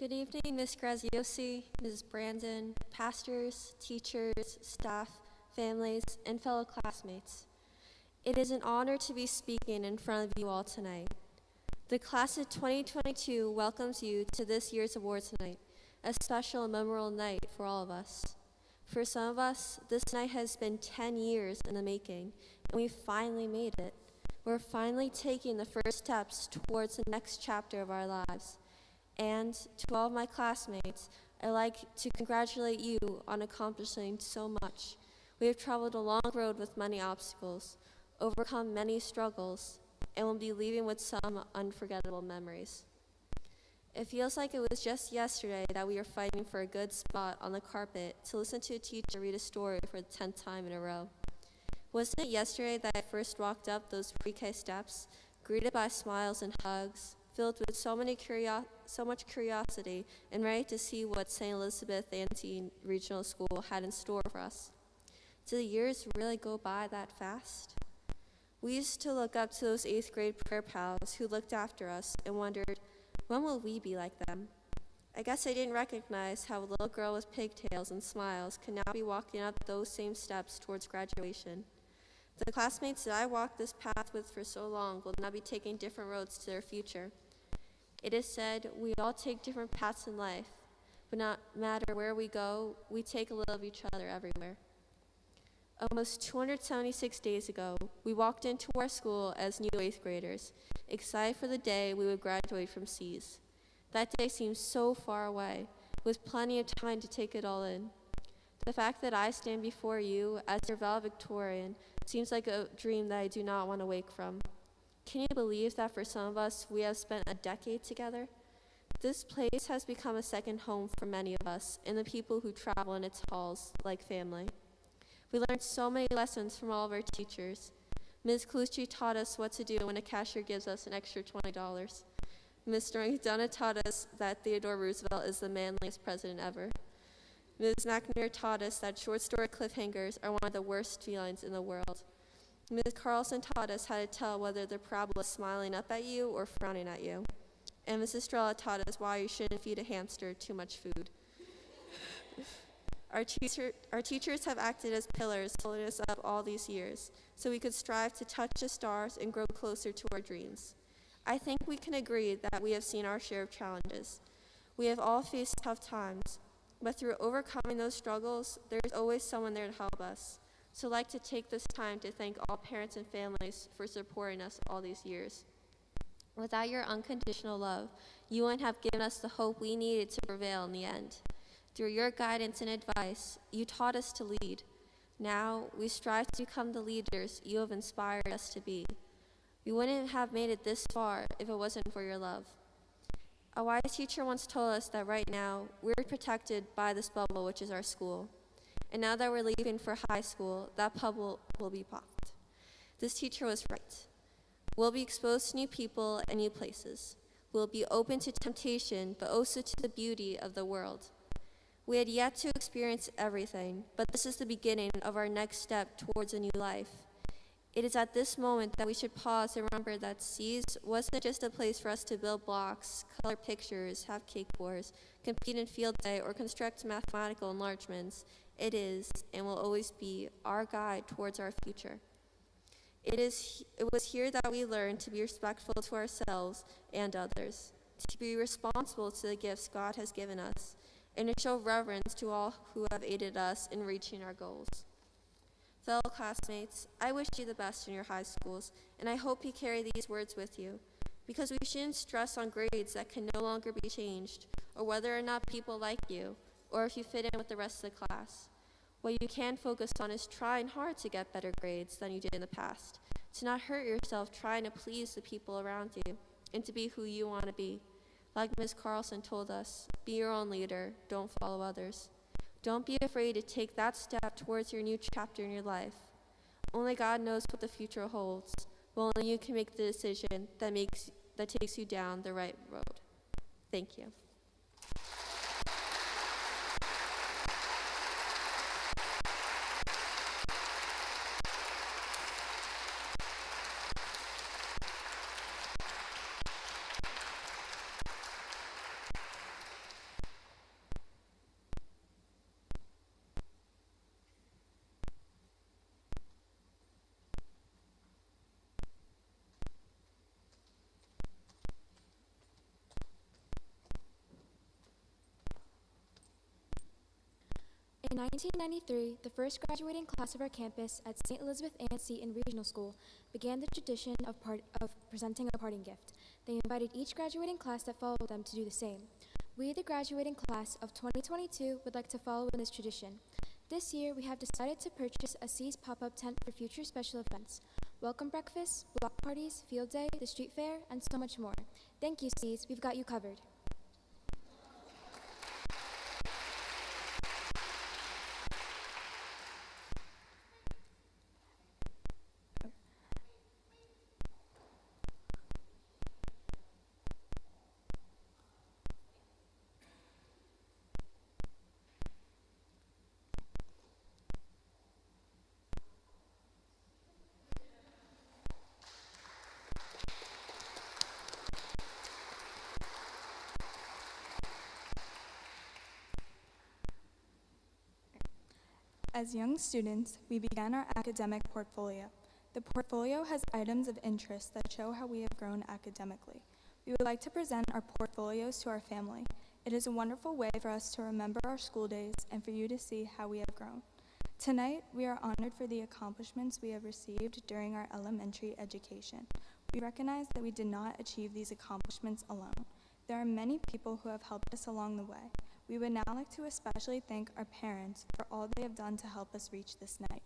G: Good evening, Ms. Graziosi, Ms. Brandon, pastors, teachers, staff, families, and fellow classmates. It is an honor to be speaking in front of you all tonight. The class of 2022 welcomes you to this year's awards night, a special and memorable night for all of us. For some of us, this night has been 10 years in the making, and we finally made it. We're finally taking the first steps towards the next chapter of our lives. And to all of my classmates, I'd like to congratulate you on accomplishing so much. We have traveled a long road with many obstacles, overcome many struggles, and will be leaving with some unforgettable memories. It feels like it was just yesterday that we were fighting for a good spot on the carpet to listen to a teacher read a story for the 10th time in a row. Wasn't it yesterday that I first walked up those pre-K steps, greeted by smiles and hugs, filled with so much curiosity and ready to see what St. Elizabeth Anne Regional School had in store for us? Did the years really go by that fast? We used to look up to those 8th grade prayer pals who looked after us and wondered, when will we be like them? I guess I didn't recognize how a little girl with pigtails and smiles could now be walking up those same steps towards graduation. The classmates that I walked this path with for so long will now be taking different roads to their future. It is said we all take different paths in life, but no matter where we go, we take a little of each other everywhere. Almost 276 days ago, we walked into our school as new 8th graders, excited for the day we would graduate from C's. That day seems so far away, with plenty of time to take it all in. The fact that I stand before you as your valedictorian seems like a dream that I do not want to wake from. Can you believe that for some of us, we have spent a decade together? This place has become a second home for many of us and the people who travel in its halls like family. We learned so many lessons from all of our teachers. Ms. Colucci taught us what to do when a cashier gives us an extra $20. Mr. McDonough taught us that Theodore Roosevelt is the manliest president ever. Ms. McNair taught us that short story cliffhangers are one of the worst feelings in the world. Ms. Carlson taught us how to tell whether the parabola is smiling up at you or frowning at you. And Mrs. Estrella taught us why you shouldn't feed a hamster too much food. Our teachers have acted as pillars holding us up all these years, so we could strive to touch the stars and grow closer to our dreams. I think we can agree that we have seen our share of challenges. We have all faced tough times, but through overcoming those struggles, there's always someone there to help us. So I'd like to take this time to thank all parents and families for supporting us all these years. Without your unconditional love, you wouldn't have given us the hope we needed to prevail in the end. Through your guidance and advice, you taught us to lead. Now, we strive to become the leaders you have inspired us to be. We wouldn't have made it this far if it wasn't for your love. A wise teacher once told us that right now, we're protected by this bubble, which is our school. And now that we're leaving for high school, that bubble will be popped. This teacher was right. We'll be exposed to new people and new places. We'll be open to temptation, but also to the beauty of the world. We had yet to experience everything, but this is the beginning of our next step towards a new life. It is at this moment that we should pause and remember that C's wasn't just a place for us to build blocks, color pictures, have cake wars, compete in field day, or construct mathematical enlargements. It is, and will always be, our guide towards our future. It was here that we learned to be respectful to ourselves and others, to be responsible to the gifts God has given us, and to show reverence to all who have aided us in reaching our goals. Fellow classmates, I wish you the best in your high schools, and I hope you carry these words with you, because we shouldn't stress on grades that can no longer be changed, or whether or not people like you, or if you fit in with the rest of the class. What you can focus on is trying hard to get better grades than you did in the past, to not hurt yourself trying to please the people around you, and to be who you want to be. Like Ms. Carlson told us, be your own leader, don't follow others. Don't be afraid to take that step towards your new chapter in your life. Only God knows what the future holds, but only you can make the decision that takes you down the right road. Thank you.
A: In 1993, the first graduating class of our campus at St. Elizabeth Ann Seton Regional School began the tradition of presenting a parting gift. They invited each graduating class that followed them to do the same. We, the graduating class of 2022, would like to follow in this tradition. This year, we have decided to purchase a C's pop-up tent for future special events. Welcome breakfasts, block parties, field day, the street fair, and so much more. Thank you, C's. We've got you covered.
C: As young students, we began our academic portfolio. The portfolio has items of interest that show how we have grown academically. We would like to present our portfolios to our family. It is a wonderful way for us to remember our school days and for you to see how we have grown. Tonight, we are honored for the accomplishments we have received during our elementary education. We recognize that we did not achieve these accomplishments alone. There are many people who have helped us along the way. We would now like to especially thank our parents for all they have done to help us reach this night.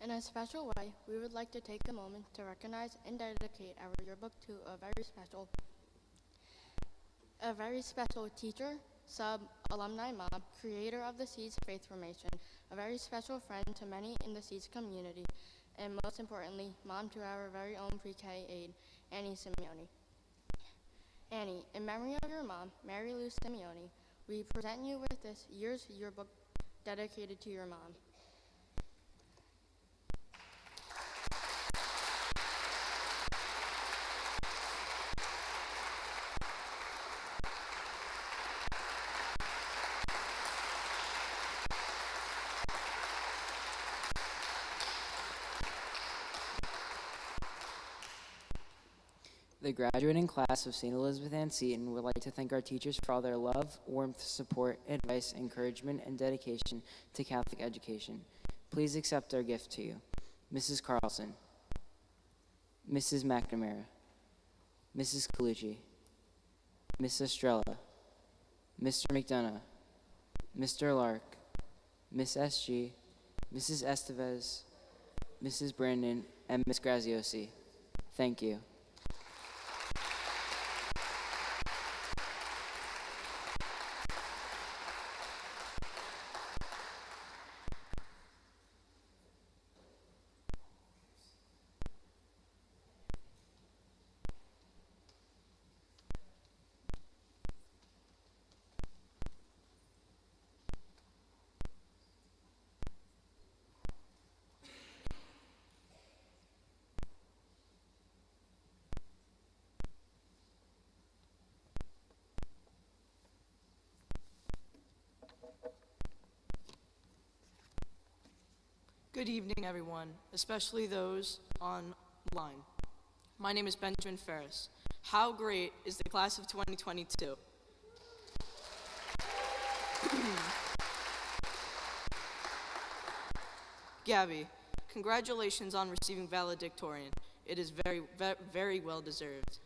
H: In a special way, we would like to take a moment to recognize and dedicate our yearbook to a very special teacher, sub, alumni mom, creator of the Seeds Faith Formation, a very special friend to many in the Seeds community, and most importantly, mom to our very own pre-K aide, Annie Simeone. Annie, in memory of your mom, Mary Lou Simeone, we present you with this year's yearbook dedicated to your mom.
I: The graduating class of St. Elizabeth Ann Seton would like to thank our teachers for all their love, warmth, support, advice, encouragement, and dedication to Catholic education. Please accept our gift to you. Mrs. Carlson, Mrs. McNamara, Mrs. Colucci, Miss Estrella, Mr. McDonough, Mr. Lark, Miss SG, Mrs. Estevez, Mrs. Brandon, and Miss Graziosi. Thank you.
J: Good evening, everyone, especially those online. My name is Benjamin Ferris. How great is the class of 2022? Gabby, congratulations on receiving valedictorian. It is very well deserved.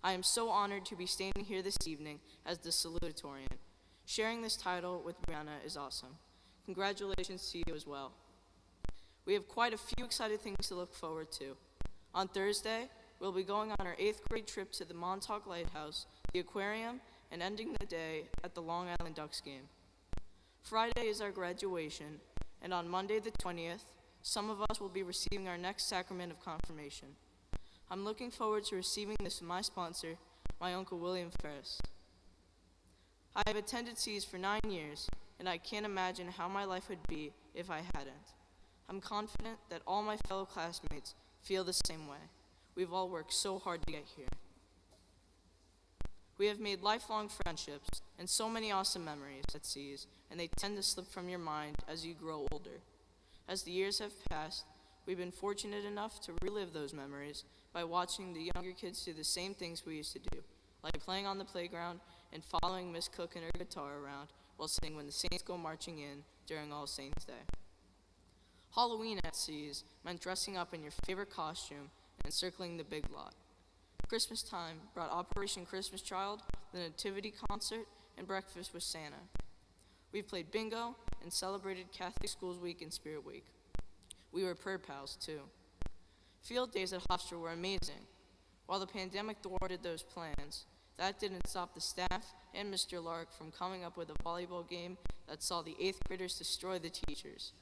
J: I am so honored to be standing here this evening as the salutatorian. Sharing this title with Brianna is awesome. Congratulations to you as well. We have quite a few exciting things to look forward to. On Thursday, we'll be going on our 8th grade trip to the Montauk Lighthouse, the aquarium, and ending the day at the Long Island Ducks game. Friday is our graduation, and on Monday the 20th, some of us will be receiving our next sacrament of confirmation. I'm looking forward to receiving this from my sponsor, my Uncle William Ferris. I have attended C's for 9 years, and I can't imagine how my life would be if I hadn't. I'm confident that all my fellow classmates feel the same way. We've all worked so hard to get here. We have made lifelong friendships and so many awesome memories at C's, and they tend to slip from your mind as you grow older. As the years have passed, we've been fortunate enough to relive those memories by watching the younger kids do the same things we used to do, like playing on the playground and following Miss Cook and her guitar around while singing When the Saints Go Marching In during All Saints Day. Halloween at C's meant dressing up in your favorite costume and circling the big lot. Christmas time brought Operation Christmas Child, the Nativity Concert, and breakfast with Santa. We've played bingo and celebrated Catholic Schools Week and Spirit Week. We were prayer pals, too. Field days at Hofstra were amazing. While the pandemic thwarted those plans, that didn't stop the staff and Mr. Lark from coming up with a volleyball game that saw the 8th graders destroy the teachers.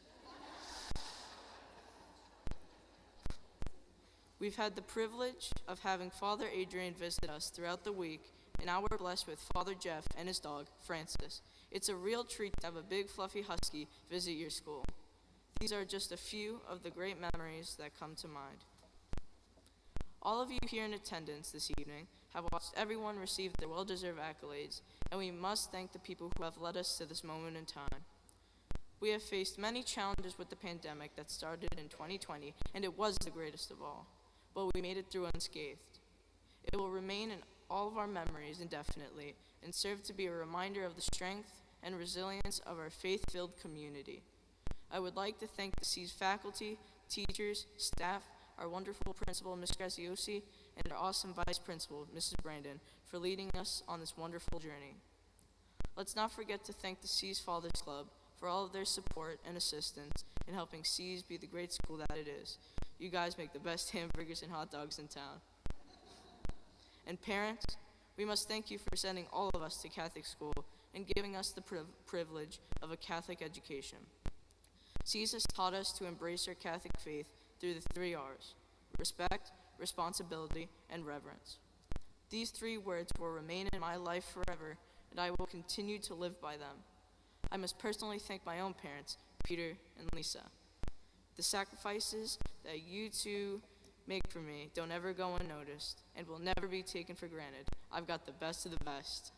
J: We've had the privilege of having Father Adrian visit us throughout the week, and now we're blessed with Father Jeff and his dog, Francis. It's a real treat to have a big fluffy husky visit your school. These are just a few of the great memories that come to mind. All of you here in attendance this evening have watched everyone receive their well-deserved accolades, and we must thank the people who have led us to this moment in time. We have faced many challenges with the pandemic that started in 2020, and it was the greatest of all. But we made it through unscathed. It will remain in all of our memories indefinitely and serve to be a reminder of the strength and resilience of our faith-filled community. I would like to thank the C's faculty, teachers, staff, our wonderful principal, Ms. Graziosi, and our awesome vice principal, Mrs. Brandon, for leading us on this wonderful journey. Let's not forget to thank the C's Fathers Club for all of their support and assistance in helping C's be the great school that it is. You guys make the best hamburgers and hot dogs in town. And parents, we must thank you for sending all of us to Catholic school and giving us the privilege of a Catholic education. C's has taught us to embrace our Catholic faith through the 3 R's: respect, responsibility, and reverence. These 3 words will remain in my life forever, and I will continue to live by them. I must personally thank my own parents, Peter and Lisa. The sacrifices that you two make for me don't ever go unnoticed and will never be taken for granted. I've got the best of the best.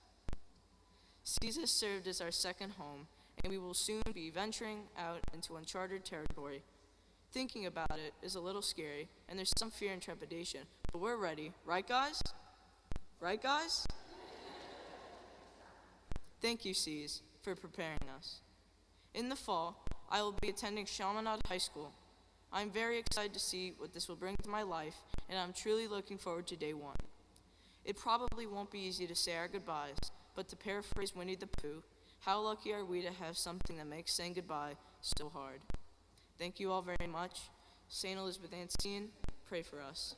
J: C's has served as our second home, and we will soon be venturing out into uncharted territory. Thinking about it is a little scary, and there's some fear and trepidation, but we're ready. Right, guys? Right, guys? Thank you, C's, for preparing us. In the fall, I will be attending Chaminade High School. I'm very excited to see what this will bring to my life, and I'm truly looking forward to day 1. It probably won't be easy to say our goodbyes, but to paraphrase Winnie the Pooh, how lucky are we to have something that makes saying goodbye so hard. Thank you all very much. St. Elizabeth Ann, pray for us.